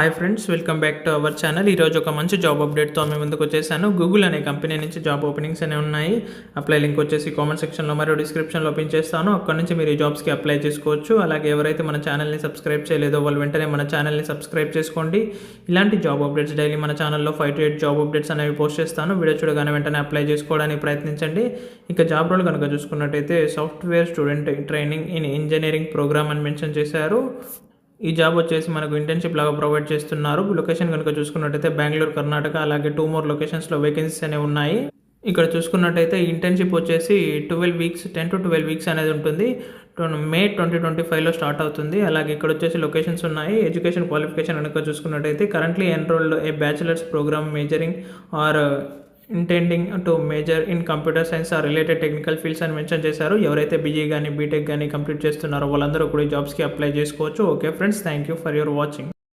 Hi friends, welcome back to our channel. ఈరోజు ఒక మంచి జాబ్ అప్డేట్తో మేము ముందుకు వచ్చేసాను. గూగుల్ అనే కంపెనీ నుంచి జాబ్ ఓపెనింగ్స్ అనేవి ఉన్నాయి. అప్లై లింక్ వచ్చేసి కామెంట్ సెక్షన్లో మరియు డిస్క్రిప్షన్లో పిన్ చేస్తాను. అక్కడ నుంచి మీరు ఈ జాబ్స్కి అప్లై చేసుకోవచ్చు. అలాగే ఎవరైతే మన ఛానల్ని సబ్స్క్రైబ్ చేయలేదో వాళ్ళు వెంటనే మన ఛానల్ని సబ్స్క్రైబ్ చేసుకోండి. ఇలాంటి జాబ్ అప్డేట్స్ డైలీ మన ఛానల్లో 5 to 8 జాబ్ అప్డేట్స్ అనేవి పోస్ట్ చేస్తాను. వీడియో చూడగానే వెంటనే అప్లై చేసుకోవడానికి ప్రయత్నించండి. ఇక జాబ్ రోల్ కనుక చూసుకున్నట్టయితే software student training in engineering program అని మెన్షన్ చేశారు. ఈ జాబ్ వచ్చేసి మనకు ఇంటర్న్షిప్ లాగా ప్రొవైడ్ చేస్తున్నారు. లొకేషన్ కనుక చూసుకున్నట్టయితే బెంగళూరు, కర్ణాటక, అలాగే 2 more లొకేషన్స్లో వేకెన్సీస్ అనేవి ఉన్నాయి. ఇక్కడ చూసుకున్నట్టయితే ఇంటర్న్షిప్ వచ్చేసి 12 weeks, 10 to 12 weeks అనేది ఉంటుంది. మే 2025లో స్టార్ట్ అవుతుంది. అలాగే ఇక్కడ వచ్చేసి లొకేషన్స్ ఉన్నాయి. ఎడ్యుకేషన్ క్వాలిఫికేషన్ కనుక చూసుకున్నట్టయితే currently enrolled a bachelors program majoring or intending to major in computer science or related technical fields అని మెన్షన్ చేశారు. ఎవరైతే బీఈ కానీ బీటెక్ కానీ కంప్లీట్ చేస్తున్నారో వాళ్ళందరూ కూడా ఈ జాబ్స్కి అప్లై చేసుకోవచ్చు. Okay friends, thank you for your watching.